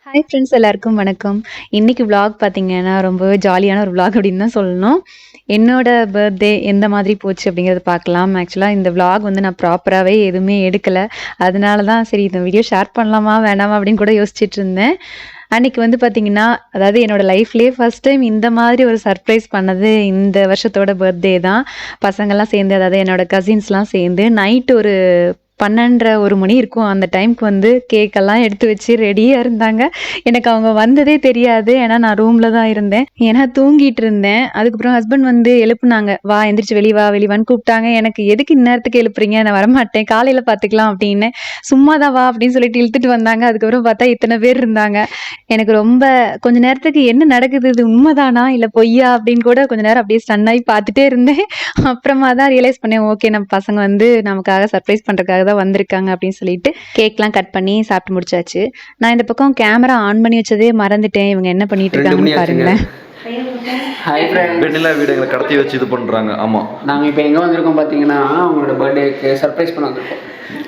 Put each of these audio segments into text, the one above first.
Hi friends, எல்லாருக்கும் வணக்கம். இன்னைக்கு vlog பார்த்தீங்கன்னா, ரொம்பவே ஜாலியான ஒரு vlog அப்படின்னு தான் சொல்லணும். என்னோட பர்த்டே எந்த மாதிரி போச்சு அப்படிங்கிறத பார்க்கலாம். ஆக்சுவலா இந்த vlog வந்து நான் ப்ராப்பராவே எதுவுமே எடுக்கல. அதனால தான் சரி இந்த வீடியோ ஷேர் பண்ணலாமா, வேணாமா அப்படின்னு கூட யோசிச்சுட்டு இருந்தேன். அன்னைக்கு வந்து பார்த்தீங்கன்னா, அதாவது என்னோட லைஃப்லயே ஃபர்ஸ்ட் டைம் இந்த மாதிரி ஒரு சர்ப்ரைஸ் பண்ணது இந்த வருஷத்தோட பர்த்டே தான். பசங்கள்லாம் சேர்ந்து, அதாவது என்னோட கசின்ஸ்லாம் சேர்ந்து நைட் ஒரு 12:30 1 மணி இருக்கும். அந்த டைம்க்கு வந்து கேக்கெல்லாம் எடுத்து வச்சு ரெடியா இருந்தாங்க. எனக்கு அவங்க வந்ததே தெரியாது. ஏன்னா நான் ரூம்ல தான் இருந்தேன். ஏன்னா தூங்கிட்டு இருந்தேன். அதுக்கப்புறம் ஹஸ்பண்ட் வந்து எழுப்புனாங்க. "வா எந்திரிச்சு வெளிய வா, வெளிய வான்னு" கூப்பிட்டாங்க. எனக்கு "எதுக்கு இந்நேரத்துக்கு எழுப்புறீங்க? நான் வரமாட்டேன். காலையில பார்த்துக்கலாம்" அப்டின்னேன். "சும்மா தான் வா" அப்படின்னு சொல்லிட்டு இழுத்துட்டு வந்தாங்க. அதுக்கப்புறம் பார்த்தா இத்தன பேர் இருந்தாங்க. எனக்கு ரொம்ப கொஞ்ச நேரத்துக்கு என்ன நடக்குது? இது உண்மதானா? இல்ல பொய்யா? அப்படின்னு கூட கொஞ்ச நேரம் அப்படியே ஸ்டன் ஆயி பார்த்துட்டே இருந்தேன். அப்புறமா தான் ரியலைஸ் பண்ணேன். ஓகே, நம்ம பசங்க வந்து நமக்காக சர்ப்ரைஸ் பண்றதுக்காக தான் வந்திருக்காங்க அப்படின்னு சொல்லிட்டு கேக்லாம் கட் பண்ணி சாப்பிட்டு முடிச்சாச்சு. நான் இந்த பக்கம் கேமரா ஆன் பண்ணி வச்சதே மறந்துட்டேன். இவங்க என்ன பண்ணிட்டு இருக்காங்கன்னு பாருங்களேன். ஹாய் ஃப்ரெண்ட், வெண்ணிலா வீடுகளை கடத்தி வச்சு இது பண்ணுறாங்க. ஆமாம், நாங்கள் இப்போ எங்கே வந்திருக்கோம் பார்த்தீங்கன்னா, அவங்களோட பர்த்டேக்கு சர்ப்ரைஸ் பண்ண வந்திருக்கோம்.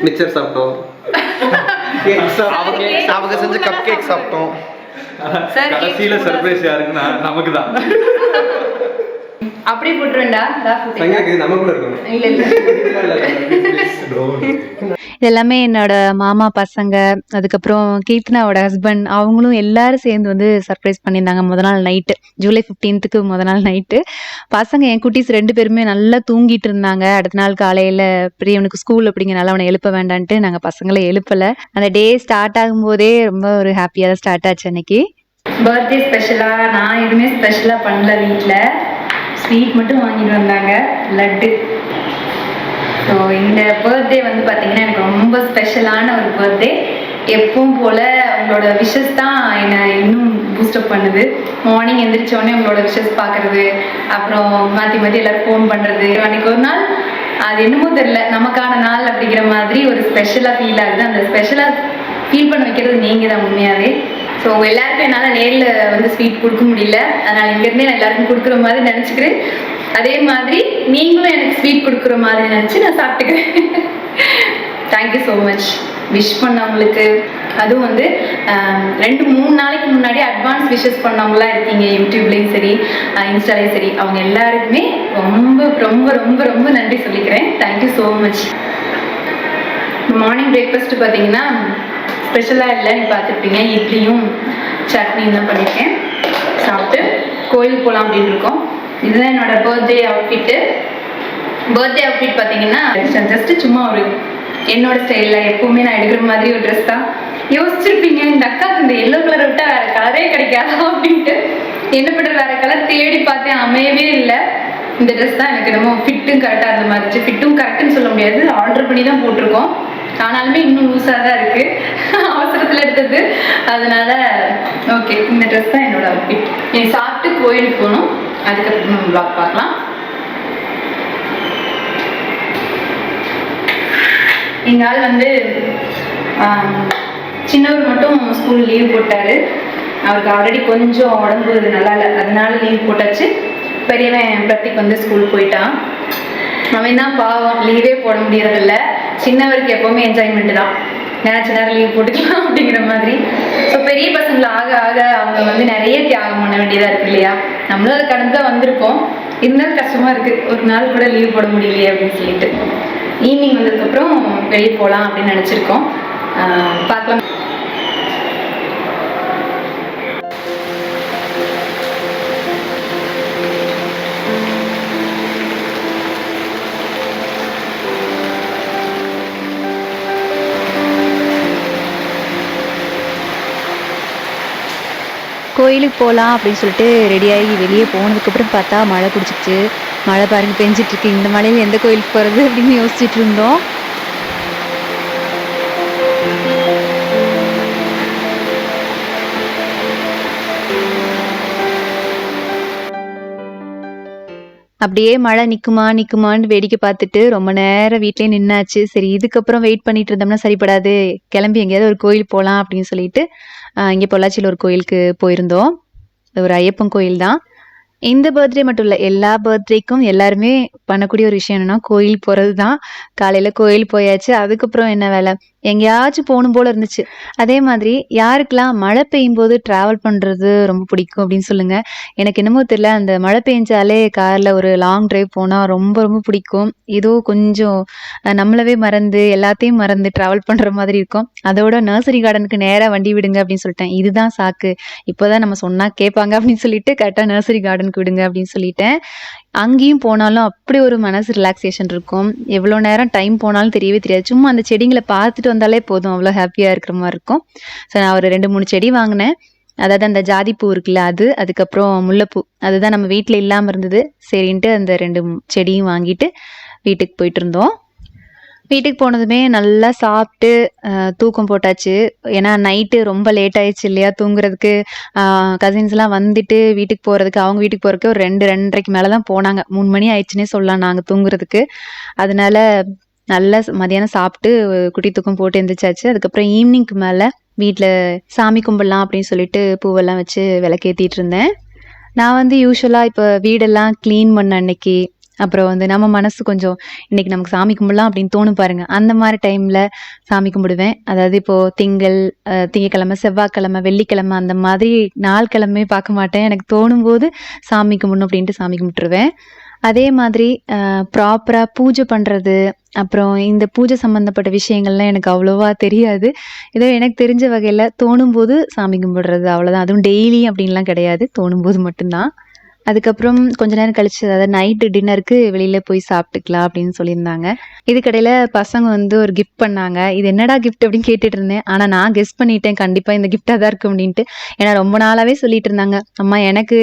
மிக்சர் சாப்பிட்டோம், அவங்க செஞ்ச கப் கேக் சாப்பிட்டோம். கடைசியில சர்ப்ரைஸ் யாருக்குன்னா நமக்கு தான். அப்படி போட்டுருண்டா நமக்குள்ள இருக்கணும். இல்ல இல்ல இதெல்லாமே என்னோட மாமா பசங்க, அதுக்கப்புறம் கீர்த்தனாவோட ஹஸ்பண்ட், அவங்களும் எல்லாரும் சேர்ந்து வந்து சர்ப்ரைஸ் பண்ணியிருந்தாங்க. முத நாள் நைட்டு, ஜூலை 15க்கு முத நாள் நைட்டு. பசங்க என் குட்டீஸ் 2 பேருமே நல்லா தூங்கிட்டு இருந்தாங்க. அடுத்த நாள் காலையில பிரியவனுக்கு ஸ்கூல் அப்படிங்கிறனால அவனை எழுப்ப வேண்டான்ட்டு நாங்கள் பசங்களை எழுப்பலை. அந்த டே ஸ்டார்ட் ஆகும்போதே ரொம்ப ஒரு ஹாப்பியாக தான் ஸ்டார்ட் ஆச்சு அன்னைக்கு. பர்த்டே ஸ்பெஷலாக நான் எதுவுமே ஸ்பெஷலாக பண்ணல. வீட்டில் ஸ்வீட் மட்டும் வாங்கிட்டு வந்தாங்க, லட்டு. ஸோ இந்த பர்த்டே வந்து பார்த்தீங்கன்னா எனக்கு ரொம்ப ஸ்பெஷலான ஒரு பர்த்டே. எப்பவும் போல் உங்களோட விஷஸ் தான் என்னை இன்னும் பூஸ்டப் பண்ணுது. மார்னிங் எந்திரிச்சோடனே உங்களோட விஷஸ் பார்க்குறது, அப்புறம் மாற்றி மாற்றி எல்லோரும் ஃபோன் பண்ணுறது. அன்றைக்கி ஒரு நாள் அது என்னமோ தெரில, நமக்கான நாள் அப்படிங்கிற மாதிரி ஒரு ஸ்பெஷலாக ஃபீல் ஆகுது. அந்த ஸ்பெஷலாக ஃபீல் பண்ண வைக்கிறது நீங்கள் தான் உண்மையாகவே. ஸோ உங்கள் எல்லாருக்கும் என்னால் நேரில் வந்து ஸ்வீட் கொடுக்க முடியல, அதனால் இங்கேருந்தே நான் எல்லாருக்கும் கொடுக்குற மாதிரி நினச்சிக்கிறேன். அதே மாதிரி நீங்களும் எனக்கு ஸ்வீட் கொடுக்குற மாதிரி நினச்சி நான் சாப்பிட்டுக்கிறேன். Thank you so much. விஷ் பண்ணவங்களுக்கு, அதுவும் வந்து 2-3 நாளைக்கு முன்னாடி அட்வான்ஸ் விஷஸ் பண்ணவங்களாம் இருக்கீங்க, யூடியூப்லேயும் சரி இன்ஸ்டாலேயும் சரி. அவங்க எல்லாருக்குமே ரொம்ப ரொம்ப ரொம்ப ரொம்ப நன்றி சொல்லிக்கிறேன். Thank you so much. Morning breakfast பார்த்தீங்கன்னா ஸ்பெஷலாக இல்லை, நீ பார்த்துருப்பீங்க. இட்லியும் சட்னியும் தான் பண்ணியிருக்கேன். சாப்பிட்டு கோயிலுக்கு போகலாம் அப்படின்னு இருக்கோம். இதுதான் என்னோட பர்த்டே அவுட்ஃபிட்டு. பர்த்டே அவுட்ஃபிட் பார்த்தீங்கன்னா ஜஸ்ட்டு சும்மா ஒரு என்னோட ஸ்டைலில் எப்போவுமே நான் எடுக்கிற மாதிரி ஒரு ட்ரெஸ் தான். யோசிச்சிருப்பீங்க, இந்த அக்காவுக்கு இந்த எல்லோ கலரை விட்டால் வேறு கலரே கிடைக்காதா அப்படின்ட்டு. என்ன பண்ணுறது, வேறு கலர் தேடி பார்த்தேன், அமையவே இல்லை. இந்த ட்ரெஸ் தான் எனக்கு என்னமோ ஃபிட்டும் கரெக்டாக இருந்த மாதிரி இருந்துச்சு. ஃபிட்டும் கரெக்டுன்னு சொல்ல முடியாது, ஆர்டர் பண்ணி தான் போட்டிருக்கோம். ஆனாலுமே இன்னும் லூஸாக தான் இருக்குது, அவசரத்தில் எடுத்தது. அதனால ஓகே, இந்த ட்ரெஸ் தான் என்னோட அவுட்ஃபிட். நீ சாப்பிட்டு கோயிலுக்கு போகணும், அதுக்கப்புறம் நம்ம vlog பார்க்கலாம். எங்கள் ஆள் வந்து சின்னவர் மட்டும் ஸ்கூல் லீவ் போட்டார். அவருக்கு ஆல்ரெடி கொஞ்சம் உடம்பு நல்லா இல்லை, அதனால லீவ் போட்டாச்சு. பெரியவன் பிரத்திக் வந்து ஸ்கூல் போயிட்டான். அவன் தான் பாவம், லீவே போட முடியறதில்ல. சின்னவருக்கு எப்போவுமே என்ஜாய்மெண்ட்டு தான், நினச்ச நேரம் லீவ் போட்டுக்கலாம் அப்படிங்கிற மாதிரி. ஸோ பெரிய பசங்களை ஆக ஆக அவங்க வந்து நிறைய தியாகம் பண்ண வேண்டியதாக இருக்குது இல்லையா. நம்மளும் அதை கடந்து தான் வந்திருக்கோம். இருந்தாலும் கஷ்டமாக இருக்குது, ஒரு நாள் கூட லீவ் போட முடியலையே அப்படின்னு சொல்லிட்டு. ஈவினிங் வந்ததுக்கப்புறம் வெளியே போகலாம் அப்படின்னு நினச்சிருக்கோம். பார்க்கலாம். கோயிலுக்கு போகலாம் அப்படின்னு சொல்லிட்டு ரெடியாகி வெளியே போனதுக்கப்புறம் பார்த்தா மழை பிடிச்சிச்சு. மழை பாருங்க பெஞ்சிட்ருக்கு. இந்த மழையில் எந்த கோயிலுக்கு போகிறது அப்படின்னு யோசிச்சுட்டு இருந்தோம். அப்படியே மழை நிற்குமான்னு வேடிக்கை பார்த்துட்டு ரொம்ப நேரம் வீட்லேயே நின்னாச்சு. சரி, இதுக்கப்புறம் வெயிட் பண்ணிட்டு இருந்தோம்னா சரிப்படாது, கிளம்பி எங்கேயாவது ஒரு கோயில் போகலாம் அப்படின்னு சொல்லிட்டு இங்கே பொள்ளாச்சியில் ஒரு கோயிலுக்கு போயிருந்தோம். ஒரு ஐயப்பன் கோயில் தான். இந்த பர்த்டே மட்டும் இல்லை, எல்லா பர்த்டேக்கும் எல்லாருமே பண்ணக்கூடிய ஒரு விஷயம் என்னன்னா கோயில் போகிறது தான். காலையில் கோயில் போயாச்சு. அதுக்கப்புறம் என்ன வேலை, எங்கேயாச்சும் போகணும் போல இருந்துச்சு. அதே மாதிரி யாருக்கெல்லாம் மழை பெய்யும் போது டிராவல் பண்றது ரொம்ப பிடிக்கும் அப்படின்னு சொல்லுங்க. எனக்கு என்னமோ தெரியல, அந்த மழை பெஞ்சாலே கார்ல ஒரு லாங் டிரைவ் போனா ரொம்ப ரொம்ப பிடிக்கும். ஏதோ கொஞ்சம் நம்மளவே மறந்து எல்லாத்தையும் மறந்து டிராவல் பண்ற மாதிரி இருக்கும். அதோட நர்சரி கார்டனுக்கு நேரா வண்டி விடுங்க அப்படின்னு சொல்லிட்டேன். இதுதான் சாக்கு. இப்போதான் நம்ம சொன்னா கேட்பாங்க அப்படின்னு சொல்லிட்டு கரெக்டா நர்சரி கார்டனுக்கு விடுங்க அப்படின்னு சொல்லிட்டேன். அங்கேயும் போனாலும் அப்படி ஒரு மனசு ரிலாக்ஸேஷன் இருக்கும். எவ்வளோ நேரம் டைம் போனாலும் தெரியவே தெரியாது. சும்மா அந்த செடிங்களை பார்த்துட்டு வந்தாலே போதும், அவ்வளோ ஹாப்பியாக இருக்கிற மாதிரி இருக்கும். ஸோ நான் ஒரு 2-3 செடி வாங்கினேன். அதாவது அந்த ஜாதி பூ இருக்குல்ல அது, அதுக்கப்புறம் முல்லைப்பூ, அதுதான் நம்ம வீட்டில் இல்லாமல் இருந்தது. சரின்ட்டு அந்த 2 செடியும் வாங்கிட்டு வீட்டுக்கு போயிட்டு இருந்தோம். வீட்டுக்கு போனதுமே நல்லா சாப்பிட்டு தூக்கம் போட்டாச்சு. ஏன்னா நைட்டு ரொம்ப லேட் ஆயிடுச்சு இல்லையா தூங்குறதுக்கு. கசின்ஸ்லாம் வந்துட்டு வீட்டுக்கு போகிறதுக்கு, அவங்க வீட்டுக்கு போகிறதுக்கு ஒரு 2-2:30க்கு மேலே தான் போனாங்க. 3 மணி ஆயிடுச்சுன்னே சொல்லலாம் நாங்கள் தூங்குறதுக்கு. அதனால நல்லா மதியானம் சாப்பிட்டு குட்டி தூக்கம் போட்டு எந்திரிச்சாச்சு. அதுக்கப்புறம் ஈவினிங்க்கு மேலே வீட்டில் சாமி கும்பிடலாம் அப்படின்னு சொல்லிட்டு பூவெல்லாம் வச்சு விளக்கேற்றிட்டு இருந்தேன். நான் வந்து யூஸ்வலாக இப்போ வீடெல்லாம் க்ளீன் பண்ண அன்னைக்கு, அப்புறம் வந்து நம்ம மனசு கொஞ்சம் இன்னைக்கு நமக்கு சாமி கும்பிடலாம் அப்படின்னு தோணும் பாருங்க, அந்த மாதிரி டைமில் சாமி கும்பிடுவேன். அதாவது இப்போது திங்கக்கிழமை, செவ்வாய்க்கிழமை, வெள்ளிக்கிழமை அந்த மாதிரி நாள் கிழமையே பார்க்க மாட்டேன். எனக்கு தோணும் போது சாமி கும்பிடணும் அப்படின்ட்டு சாமி கும்பிட்டுருவேன். அதே மாதிரி ப்ராப்பராக பூஜை பண்ணுறது, அப்புறம் இந்த பூஜை சம்மந்தப்பட்ட விஷயங்கள்லாம் எனக்கு அவ்வளோவா தெரியாது. ஏதோ எனக்கு தெரிஞ்ச வகையில் தோணும்போது சாமி கும்பிடுறது, அவ்வளோதான். அதுவும் டெய்லி அப்படின்லாம் கிடையாது, தோணும்போது மட்டும்தான். அதுக்கப்புறம் கொஞ்ச நேரம் கழிச்சு, அதாவது நைட்டு டின்னருக்கு வெளியில் போய் சாப்பிட்டுக்கலாம் அப்படின்னு சொல்லியிருந்தாங்க. இதுக்கடையில் பசங்க வந்து ஒரு கிஃப்ட் பண்ணாங்க. இது என்னடா கிஃப்ட் அப்படின்னு கேட்டுட்டு இருந்தேன். ஆனால் நான் கெஸ் பண்ணிட்டேன், கண்டிப்பாக இந்த கிஃப்டாக தான் இருக்கும் அப்படின்ட்டு. ஏன்னா ரொம்ப நாளாகவே சொல்லிட்டு இருந்தாங்க, அம்மா எனக்கு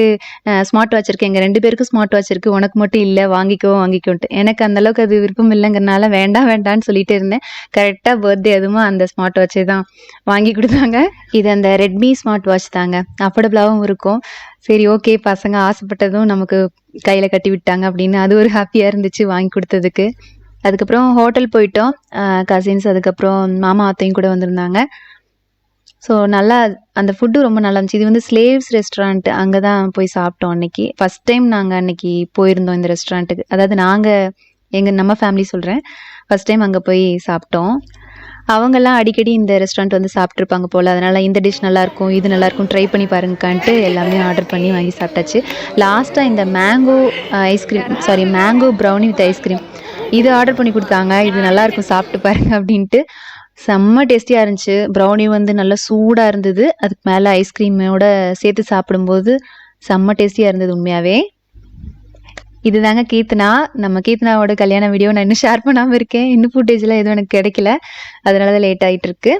ஸ்மார்ட் வாட்ச் இருக்குது, எங்கள் 2 பேருக்கும் ஸ்மார்ட் வாட்ச் இருக்குது, உனக்கு மட்டும் இல்லை, வாங்கிக்கோன்ட்டு. எனக்கு அந்தளவுக்கு அது விருப்பம் இல்லைங்கிறனால வேண்டான்னு சொல்லிட்டு இருந்தேன். கரெக்டாக பர்த்டே அதுவும் அந்த ஸ்மார்ட் வாட்சே தான் வாங்கி கொடுத்தாங்க. இது அந்த ரெட்மி ஸ்மார்ட் வாட்ச் தாங்க, அஃபோர்டபுளாகவும் இருக்கும். சரி, ஓகே, பசங்க ஆசைப்பட்டதும் நமக்கு கையில் கட்டி விட்டாங்க அப்படின்னு அது ஒரு ஹாப்பியாக இருந்துச்சு வாங்கி கொடுத்ததுக்கு. அதுக்கப்புறம் ஹோட்டல் போயிட்டோம். கசின்ஸ், அதுக்கப்புறம் மாமா அத்தையும் கூட வந்திருந்தாங்க. ஸோ நல்லா அந்த ஃபுட்டு ரொம்ப நல்லா இருந்துச்சு. இது வந்து ஸ்லேவ்ஸ் ரெஸ்டாரண்ட், அங்கே தான் போய் சாப்பிட்டோம் அன்னைக்கு. ஃபஸ்ட் டைம் நாங்கள் அன்னைக்கு போயிருந்தோம் இந்த ரெஸ்டாரண்ட்டுக்கு. அதாவது நம்ம ஃபேமிலி சொல்கிறேன், ஃபஸ்ட் டைம் அங்கே போய் சாப்பிட்டோம். அவங்கெல்லாம் அடிக்கடி இந்த ரெஸ்டாரண்ட் வந்து சாப்பிட்ருப்பாங்க போல், அதனால் இந்த டிஷ் நல்லாயிருக்கும், இது நல்லாயிருக்கும், ட்ரை பண்ணி பாருங்கக்கான்ட்டு எல்லாமே ஆர்டர் பண்ணி வாங்கி சாப்பிட்டாச்சு. லாஸ்ட்டாக இந்த மேங்கோ ப்ரௌனி வித் ஐஸ்கிரீம் இது ஆர்டர் பண்ணி கொடுத்தாங்க. இது நல்லாயிருக்கும், சாப்பிட்டு பாருங்க அப்படின்ட்டு. செம்ம டேஸ்டியாக இருந்துச்சு. ப்ரௌனி வந்து நல்லா சூடாக இருந்தது, அதுக்கு மேலே ஐஸ்கிரீமோட சேர்த்து சாப்பிடும்போது செம்ம டேஸ்டியாக இருந்தது உண்மையாகவே. இதுதாங்க கீர்த்தனா. நம்ம கீர்த்தனாவோட கல்யாண வீடியோ நான் இன்னும் ஷேர் பண்ணாமல் இருக்கேன். இன்னும் ஃபுட்டேஜ்லாம் எதுவும் எனக்கு கிடைக்கல, அதனால தான் லேட் ஆகிட்டு இருக்கு.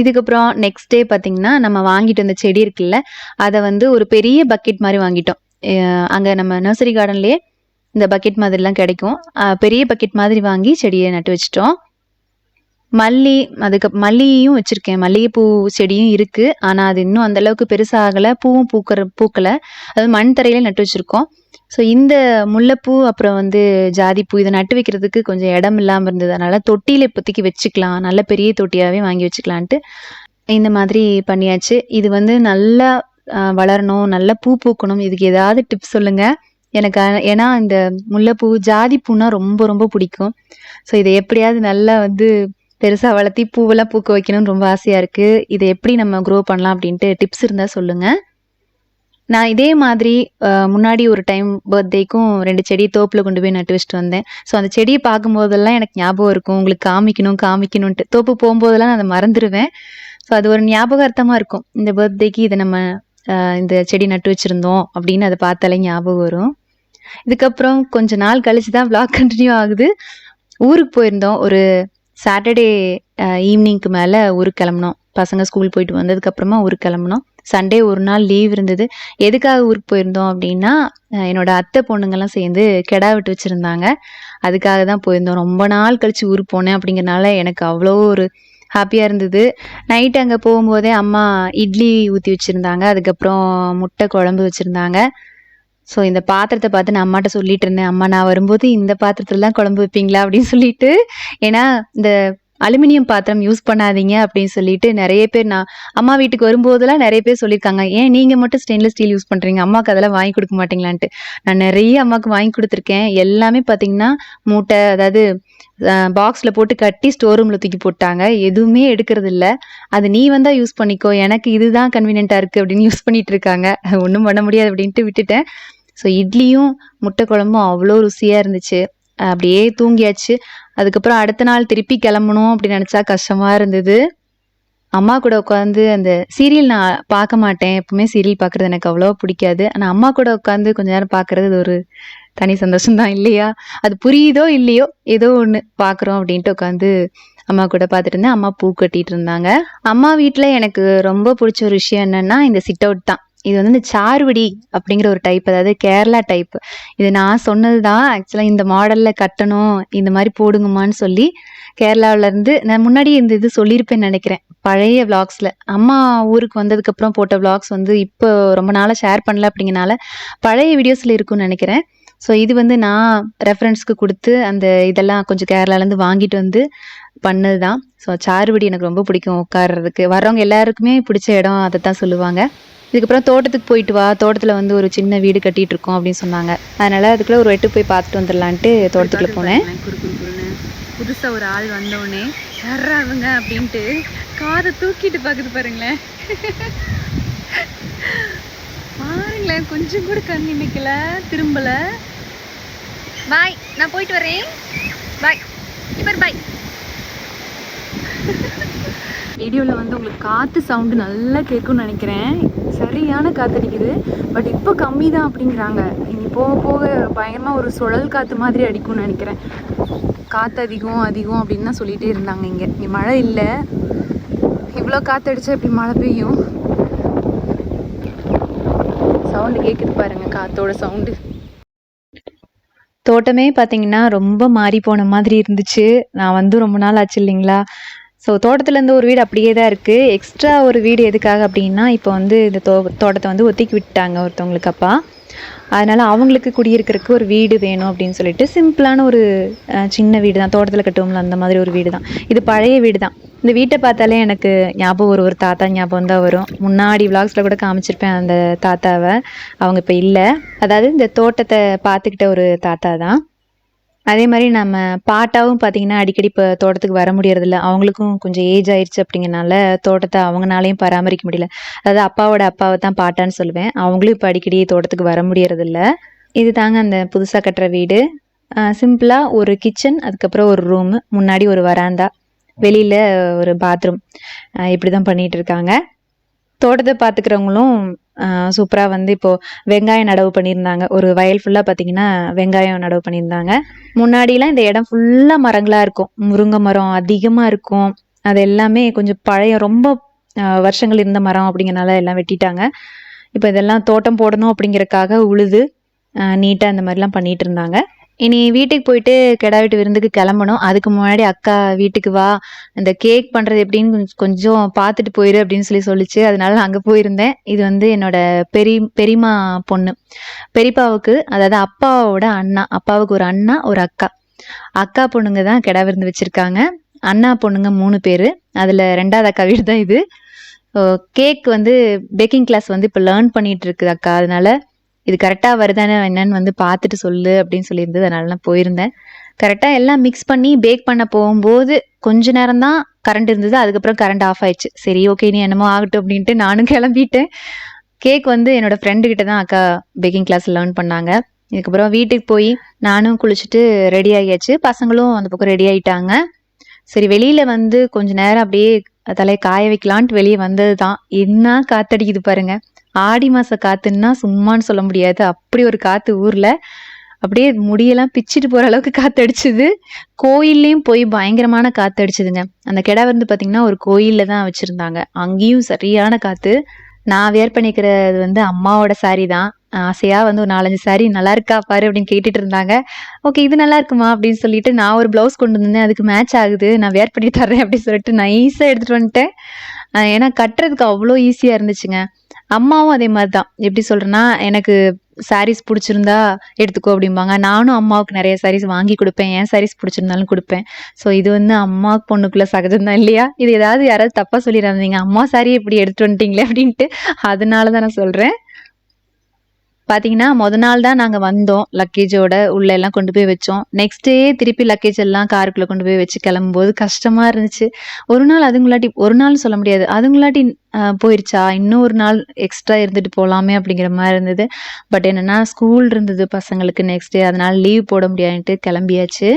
இதுக்கப்புறம் நெக்ஸ்ட் டே பார்த்திங்கன்னா, நம்ம வாங்கிட்டு வந்த செடி இருக்குல்ல, அதை வந்து ஒரு பெரிய பக்கெட் மாதிரி வாங்கிட்டோம். அங்கே நம்ம நர்சரி கார்டன்லேயே இந்த பக்கெட் மாதிரிலாம் கிடைக்கும். பெரிய பக்கெட் மாதிரி வாங்கி செடியை நட்டு வச்சிட்டோம். மல்லியும் வச்சுருக்கேன், மல்லிகைப்பூ செடியும் இருக்குது. ஆனால் அது இன்னும் அந்தளவுக்கு பெருசாகலை, பூவும் பூக்கலை. அது மண் தரையில் நட்டு வச்சுருக்கோம். ஸோ இந்த முல்லைப்பூ அப்புறம் வந்து ஜாதிப்பூ இதை நட்டு வைக்கிறதுக்கு கொஞ்சம் இடம் இல்லாமல் இருந்தது. அதனால் தொட்டியில் இப்போதைக்கு வச்சுக்கலாம், நல்ல பெரிய தொட்டியாகவே வாங்கி வச்சுக்கலான்ட்டு இந்த மாதிரி பண்ணியாச்சு. இது வந்து நல்லா வளரணும், நல்லா பூ பூக்கணும். இதுக்கு ஏதாவது டிப்ஸ் சொல்லுங்கள் எனக்கு. ஏன்னா இந்த முல்லைப்பூ ஜாதிப்பூனா ரொம்ப ரொம்ப பிடிக்கும். ஸோ இதை எப்படியாவது நல்லா வந்து பெருசாக வளர்த்தி பூவெல்லாம் பூக்க வைக்கணும்னு ரொம்ப ஆசையாக இருக்குது. இதை எப்படி நம்ம க்ரோ பண்ணலாம் அப்படின்ட்டு டிப்ஸ் இருந்தால் சொல்லுங்கள். நான் இதே மாதிரி முன்னாடி ஒரு டைம் பர்த்டேக்கும் 2 செடி தோப்பில் கொண்டு போய் நட்டு வச்சுட்டு வந்தேன். ஸோ அந்த செடியை பார்க்கும்போதெல்லாம் எனக்கு ஞாபகம் இருக்கும், உங்களுக்கு காமிக்கணுன்ட்டு. தோப்பு போகும்போதெல்லாம் நான் அதை மறந்துடுவேன். ஸோ அது ஒரு ஞாபகார்த்தமாக இருக்கும். இந்த பர்த்டேக்கு இதை நம்ம இந்த செடி நட்டு வச்சுருந்தோம் அப்படின்னு அதை பார்த்தாலே ஞாபகம் வரும். இதுக்கப்புறம் கொஞ்ச நாள் கழிச்சு தான் விளாக் கண்டினியூ ஆகுது. ஊருக்கு போயிருந்தோம். ஒரு சாட்டர்டே ஈவினிங்க்கு மேலே ஊருக்கு கிளம்புனோம். பசங்க ஸ்கூல் போயிட்டு வந்ததுக்கப்புறமா ஊருக்கு கிளம்புனோம். சண்டே ஒரு நாள் லீவ் இருந்தது. எதுக்காக ஊருக்கு போயிருந்தோம் அப்படின்னா, என்னோட அத்தை பொண்ணுங்கெல்லாம் சேர்ந்து கெடா விட்டு வச்சுருந்தாங்க. அதுக்காக தான் போயிருந்தோம். ரொம்ப நாள் கழித்து ஊருக்கு போனேன் அப்படிங்கிறனால எனக்கு அவ்வளோ ஒரு ஹாப்பியாக இருந்தது. நைட்டு அங்கே போகும்போதே அம்மா இட்லி ஊற்றி வச்சுருந்தாங்க, அதுக்கப்புறம் முட்டை குழம்பு வச்சுருந்தாங்க. ஸோ இந்த பாத்திரத்தை பார்த்து நான் அம்மாட்ட சொல்லிட்டு இருந்தேன், அம்மா நான் வரும்போது இந்த பாத்திரத்துல தான் குழம்பு வைப்பீங்களா அப்படின்னு சொல்லிட்டு. ஏன்னா இந்த அலுமினியம் பாத்திரம் யூஸ் பண்ணாதீங்க அப்படின்னு சொல்லிட்டு நிறைய பேர், நான் அம்மா வீட்டுக்கு வரும்போதெல்லாம் நிறைய பேர் சொல்லியிருக்காங்க, ஏன் நீங்க மட்டும் ஸ்டெயின்லெஸ் ஸ்டீல் யூஸ் பண்றீங்க, அம்மாக்கு அதெல்லாம் வாங்கி கொடுக்க மாட்டீங்களான்ட்டு. நான் நிறைய அம்மாக்கு வாங்கி கொடுத்துருக்கேன். எல்லாமே பார்த்தீங்கன்னா மூட்டை, அதாவது பாக்ஸ்ல போட்டு கட்டி ஸ்டோர் ரூம்ல தூக்கி போட்டாங்க. எதுவுமே எடுக்கிறது இல்ல. அது நீ வந்தா யூஸ் பண்ணிக்கோ, எனக்கு இதுதான் கன்வீனியன்ட்டா இருக்கு அப்படின்னு யூஸ் பண்ணிட்டு இருக்காங்க. ஒன்றும் பண்ண முடியாது அப்படின்ட்டு விட்டுட்டேன். ஸோ இட்லியும் முட்டை குழம்பும் அவ்வளோ ருசியா இருந்துச்சு. அப்படியே தூங்கியாச்சு. அதுக்கப்புறம் அடுத்த நாள் திருப்பி கிளம்பணும் அப்படின்னு நினைச்சா கஷ்டமா இருந்தது. அம்மா கூட உட்காந்து அந்த சீரியல் நான் பார்க்க மாட்டேன். எப்பவுமே சீரியல் பார்க்கறது எனக்கு அவ்வளோவா பிடிக்காது. ஆனா அம்மா கூட உட்காந்து கொஞ்ச நேரம் பார்க்கறது அது ஒரு தனி சந்தோஷம் தான் இல்லையா? அது புரியுதோ இல்லையோ, ஏதோ ஒண்ணு பார்க்குறோம் அப்படின்ட்டு உட்காந்து அம்மா கூட பார்த்துட்டு இருந்தேன். அம்மா பூ கட்டிட்டு இருந்தாங்க. அம்மா வீட்ல எனக்கு ரொம்ப பிடிச்ச ஒரு விஷயம் என்னன்னா, இந்த சிட் அவுட் தான். இது வந்து இந்த சாருவடி அப்படிங்கிற ஒரு டைப், அதாவது கேரளா டைப். இது நான் சொன்னது தான். ஆக்சுவலா இந்த மாடல்ல கட்டணும், இந்த மாதிரி போடுங்கம்மான்னு சொல்லி கேரளாவுல இருந்து நான் முன்னாடி இந்த இது சொல்லியிருப்பேன்னு நினைக்கிறேன். பழைய விளாக்ஸ்ல அம்மா ஊருக்கு வந்ததுக்கு அப்புறம் போட்ட விளாக்ஸ் வந்து இப்போ ரொம்ப நாளா ஷேர் பண்ணல அப்படிங்கனால பழைய வீடியோஸ்ல இருக்கும்னு நினைக்கிறேன். ஸோ இது வந்து நான் ரெஃபரன்ஸ்க்கு கொடுத்து அந்த இதெல்லாம் கொஞ்சம் கேரளாலேருந்து வாங்கிட்டு வந்து பண்ணது தான். ஸோ சாருவடி எனக்கு ரொம்ப பிடிக்கும் உட்கார்றதுக்கு. வர்றவங்க எல்லாருக்குமே பிடிச்ச இடம் அதை தான் சொல்லுவாங்க. இதுக்கப்புறம் தோட்டத்துக்கு போயிட்டு வா, தோட்டத்தில் வந்து ஒரு சின்ன வீடு கட்டிட்டு இருக்கோம் அப்படின்னு சொன்னாங்க. அதனால அதுக்குள்ள ஒரு எட்டு போய் பார்த்துட்டு வந்துடலான்ட்டு தோட்டத்துக்குள்ள போனேன். புதுசாக ஒரு ஆள் வந்தோடனே வர்றாங்க அப்படின்ட்டு காதை தூக்கிட்டு பார்க்குது பாருங்களேன். பாருங்களேன், கொஞ்சம் கூட கண் நினைக்கல, திரும்பல. பாய், நான் போயிட்டு வரேன். பாய், இப்போ பாய். வீடியோவில் வந்து உங்களுக்கு காற்று சவுண்டு நல்லா கேட்கும்னு நினைக்கிறேன். சரியான காற்று அடிக்குது. பட் இப்போ கம்மி தான் அப்படிங்கிறாங்க. இனி போக போக பயங்கரமாக ஒரு சுழல் காற்று மாதிரி அடிக்கும்னு நினைக்கிறேன். காற்று அதிகம் அதிகம் அப்படின்னு தான் சொல்லிகிட்டே இருந்தாங்க. இங்கே மழை இல்லை. இவ்வளோ காற்று அடித்தா எப்படி மழை பெய்யும்? சவுண்டு கேட்குது பாருங்க, காற்றோட சவுண்டு. தோட்டமே பார்த்தீங்கன்னா ரொம்ப மாறி போன மாதிரி இருந்துச்சு. நான் வந்து ரொம்ப நாள் ஆச்சு இல்லைங்களா? ஸோ தோட்டத்துலேருந்து ஒரு வீடு அப்படியே தான் இருக்குது. எக்ஸ்ட்ரா ஒரு வீடு எதுக்காக அப்படின்னா, இப்போ வந்து இந்த தோட்டத்தை வந்து ஒத்திக்கி விட்டாங்க ஒருத்தவங்களுக்கு அப்பா. அதனால் அவங்களுக்கு குடியிருக்கிறதுக்கு ஒரு வீடு வேணும் அப்படின்னு சொல்லிட்டு சிம்பிளான ஒரு சின்ன வீடு தான், தோட்டத்தில் கட்டுவோம்ல அந்த மாதிரி ஒரு வீடு தான். இது பழைய வீடு தான். இந்த வீட்டை பார்த்தாலே எனக்கு ஞாபகம் ஒரு தாத்தா ஞாபகம் தான் வரும். முன்னாடி விளாக்ஸில் கூட காமிச்சிருப்பேன் அந்த தாத்தாவை. அவங்க இப்போ இல்லை. அதாவது இந்த தோட்டத்தை பார்த்துக்கிட்ட ஒரு தாத்தா தான். அதே மாதிரி நம்ம பாட்டாவும் பார்த்தீங்கன்னா அடிக்கடி இப்போ தோட்டத்துக்கு வர முடியறதில்ல. அவங்களுக்கும் கொஞ்சம் ஏஜ் ஆயிடுச்சு அப்படிங்கிறனால தோட்டத்தை அவங்களாலையும் பராமரிக்க முடியல. அதாவது அப்பாவோட அப்பாவை தான் பாட்டான்னு சொல்லுவேன். அவங்களும் இப்போ அடிக்கடி தோட்டத்துக்கு வர முடியறதில்ல. இது தாங்க அந்த புதுசாக கட்டுற வீடு. சிம்பிளாக ஒரு கிச்சன், அதுக்கப்புறம் ஒரு ரூமு, முன்னாடி ஒரு வராந்தா, வெளியில் ஒரு பாத்ரூம், இப்படி தான் பண்ணிகிட்டு இருக்காங்க. தோட்டத்தை பார்த்துக்கிறவங்களும் சூப்பராக வந்து இப்போது வெங்காயம் நடவு பண்ணியிருந்தாங்க. ஒரு வயல் ஃபுல்லாக பார்த்தீங்கன்னா வெங்காயம் நடவு பண்ணியிருந்தாங்க. முன்னாடிலாம் இந்த இடம் ஃபுல்லாக மரங்களாக இருக்கும். முருங்கை மரம் அதிகமாக இருக்கும். அது எல்லாமே கொஞ்சம் பழைய, ரொம்ப வருஷங்கள் இருந்த மரம் அப்படிங்கிறனால எல்லாம் வெட்டிட்டாங்க. இப்போ இதெல்லாம் தோட்டம் போடணும் அப்படிங்கிறக்காக உழுது நீட்டாக இந்த மாதிரிலாம் பண்ணிகிட்டு இருந்தாங்க. இனி வீட்டுக்கு போயிட்டு கெடா வீட்டு விருந்துக்கு கிளம்பணும். அதுக்கு முன்னாடி அக்கா வீட்டுக்கு வா, இந்த கேக் பண்ணுறது எப்படின்னு கொஞ்சம் பார்த்துட்டு போயிரு அப்படின்னு சொல்லிச்சு. அதனால நான் அங்கே போயிருந்தேன். இது வந்து என்னோட பெரியம்மா பொண்ணு, பெரியப்பாவுக்கு, அதாவது அப்பாவோட அண்ணா, அப்பாவுக்கு ஒரு அண்ணா ஒரு அக்கா. அக்கா பொண்ணுங்க தான் கெடா விருந்து வச்சுருக்காங்க. அண்ணா பொண்ணுங்க 3 பேர். அதில் 2வது அக்கா வீடு தான் இது. கேக் வந்து பேக்கிங் கிளாஸ் வந்து இப்போ லேர்ன் பண்ணிட்டு இருக்குது அக்கா. அதனால இது கரெக்டாக வருதானே என்னன்னு வந்து பார்த்துட்டு சொல்லு அப்படின்னு சொல்லியிருந்தது. அதனால நான் போயிருந்தேன். கரெக்டாக எல்லாம் மிக்ஸ் பண்ணி பேக் பண்ண போகும்போது கொஞ்ச நேரம் தான் கரண்ட் இருந்தது. அதுக்கப்புறம் கரண்ட் ஆஃப் ஆயிடுச்சு. சரி, ஓகே, நீ என்னமோ ஆகட்டும் அப்படின்ட்டு நானும் கிளம்பிட்டேன். கேக் வந்து என்னோட ஃப்ரெண்டு கிட்ட தான் அக்கா பேக்கிங் கிளாஸ் லேர்ன் பண்ணாங்க. இதுக்கப்புறம் வீட்டுக்கு போய் நானும் குளிச்சுட்டு ரெடி ஆகியாச்சு. பசங்களும் அந்த பக்கம் ரெடி ஆகிட்டாங்க. சரி, வெளியில் வந்து கொஞ்ச நேரம் அப்படியே தலையை காய வைக்கலான்ட்டு வெளியே வந்தது தான். என்ன காத்தடிக்குது பாருங்க. ஆடி மாச காத்துன்னா சும்மான்னு சொல்ல முடியாது. அப்படி ஒரு காத்து ஊர்ல. அப்படியே முடியெல்லாம் பிச்சுட்டு போற அளவுக்கு காத்தடிச்சுது. கோயில்லையும் போய் பயங்கரமான காத்தடிச்சுதுங்க. அந்த கெடா வந்து பாத்தீங்கன்னா ஒரு கோயில்ல தான் வச்சிருந்தாங்க. அங்கேயும் சரியான காத்து. நான் வேர் பண்ணிக்கிறது வந்து அம்மாவோட சாரி தான். ஆசையா வந்து ஒரு 4-5 சாரி நல்லா இருக்கா பாரு அப்படின்னு கேட்டுட்டு இருந்தாங்க. ஓகே, இது நல்லா இருக்குமா அப்படின்னு சொல்லிட்டு நான் ஒரு பிளவுஸ் கொண்டு வந்தேன். அதுக்கு மேட்ச் ஆகுது, நான் வேர் பண்ணி தர்றேன் அப்படின்னு சொல்லிட்டு நைஸா எடுத்துட்டு வந்துட்டேன். ஏன்னா கட்டுறதுக்கு அவ்வளோ ஈஸியா இருந்துச்சுங்க. அம்மாவும் அதே மாதிரி தான். எப்படி சொல்றேன்னா, எனக்கு சாரீஸ் பிடிச்சிருந்தா எடுத்துக்கோ அப்படிம்பாங்க. நானும் அம்மாவுக்கு நிறைய சாரீஸ் வாங்கி கொடுப்பேன், என் சாரீஸ் பிடிச்சிருந்தாலும் கொடுப்பேன். ஸோ இது வந்து அம்மா பொண்ணுக்குள்ள சகஜம்தான் இல்லையா? இது ஏதாவது யாராவது தப்பாக சொல்லிடாதீங்க, அம்மா சாரியை இப்படி எடுத்துட்டு வந்துட்டீங்களே அப்படின்ட்டு. அதனால தான் நான் சொல்கிறேன். பார்த்தீங்கன்னா நாள் தான் நாங்கள் வந்தோம், லக்கேஜோட உள்ள எல்லாம் கொண்டு போய் வச்சோம். நெக்ஸ்ட் டே திருப்பி லக்கேஜ் எல்லாம் காருக்குள்ளே கொண்டு போய் வச்சு கிளம்பும்போது கஷ்டமாக இருந்துச்சு. ஒரு நாள் அதுங்களாட்டி, ஒரு நாள் சொல்ல முடியாது, அதுங்களாட்டி போயிருச்சா, இன்னும் ஒரு நாள் எக்ஸ்ட்ரா இருந்துட்டு போகலாமே அப்படிங்கிற மாதிரி இருந்தது. பட் என்னென்னா ஸ்கூல் இருந்தது பசங்களுக்கு நெக்ஸ்ட் டே, அதனால் லீவ் போட முடியாதுன்ட்டு கிளம்பியாச்சு.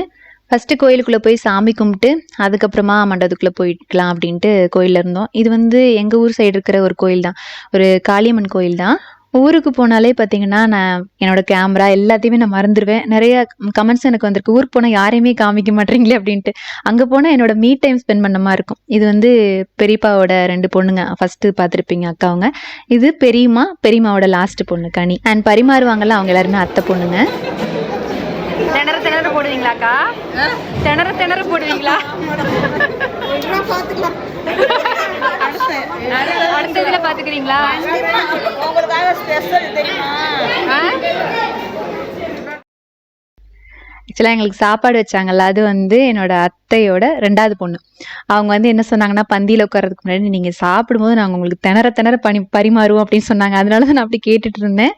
ஃபஸ்ட்டு கோயிலுக்குள்ளே போய் சாமி கும்பிட்டு அதுக்கப்புறமா மண்டபத்துக்குள்ளே போயிக்கலாம் அப்படின்ட்டு கோயிலில் இருந்தோம். இது வந்து எங்கள் ஊர் சைடு இருக்கிற ஒரு கோயில் தான், ஒரு காளியம்மன் கோயில் தான். ஊருக்கு போனாலே பார்த்தீங்கன்னா நான் என்னோட கேமரா எல்லாத்தையுமே நான் மறந்துடுவேன். நிறைய கமெண்ட்ஸ் எனக்கு வந்திருக்கு, ஊருக்கு போனால் யாரையுமே காமிக்க மாட்டேறீங்களே அப்படின்ட்டு. அங்கே போனால் என்னோட மீ டைம் ஸ்பெண்ட் பண்ண மாதிரி இருக்கும். இது வந்து பெரியப்பாவோட 2 பொண்ணுங்க, ஃபஸ்ட்டு பார்த்துருப்பீங்க அக்காவுங்க. இது பெரியம்மாவோட லாஸ்ட் பொண்ணு கனி. அண்ட் பரிமாறுவாங்கல்ல, அவங்க எல்லாருமே அத்தை பொண்ணுங்க. திணற போடுவீங்களாக்கா? திணற போடுவீங்களா? அடுத்த இதுல பாத்துக்கிறீங்களா? ஆக்சுவலாக எங்களுக்கு சாப்பாடு வச்சாங்கல்ல, அது வந்து என்னோட அத்தையோட 2வது பொண்ணு. அவங்க வந்து என்ன சொன்னாங்கன்னா, பந்தியில் உட்கார்றதுக்கு முன்னாடி நீங்கள் சாப்பிடும்போது நாங்கள் உங்களுக்கு திணற பரிமாறுவோம் அப்படின்னு சொன்னாங்க. அதனால தான் நான் அப்படி கேட்டுட்டு இருந்தேன்.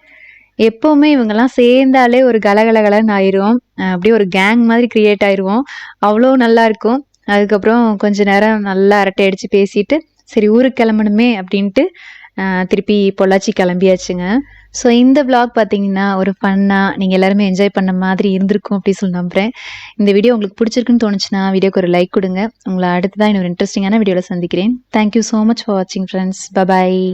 எப்போவுமே இவங்கெல்லாம் சேர்ந்தாலே ஒரு கலகலகலன்னு ஆயிரும், அப்படியே ஒரு கேங் மாதிரி கிரியேட் ஆயிடுவோம். அவ்வளோ நல்லா இருக்கும். அதுக்கப்புறம் கொஞ்ச நேரம் நல்லா அரட்டை அடித்து பேசிட்டு சரி ஊருக்கு கிளம்பணுமே அப்படின்ட்டு திருப்பி பொள்ளாச்சி கிளம்பியாச்சுங்க. ஸோ இந்த விளாக் பார்த்தீங்கன்னா ஒரு ஃபன்னாக நீங்கள் எல்லாருமே என்ஜாய் பண்ண மாதிரி இருந்திருக்கும் அப்படின்னு சொல்லி நம்புகிறேன். இந்த வீடியோ உங்களுக்கு பிடிச்சிருக்குன்னு தோணுச்சுன்னா வீடியோக்கு ஒரு லைக் கொடுங்க. உங்களை அடுத்ததான் இன்னொரு இன்ட்ரெஸ்டிங்கான வீடியோவில் சந்திக்கிறேன். தேங்க்யூ ஸோ மச் ஃபார் வாட்சிங் ஃப்ரெண்ட்ஸ். பபாய்.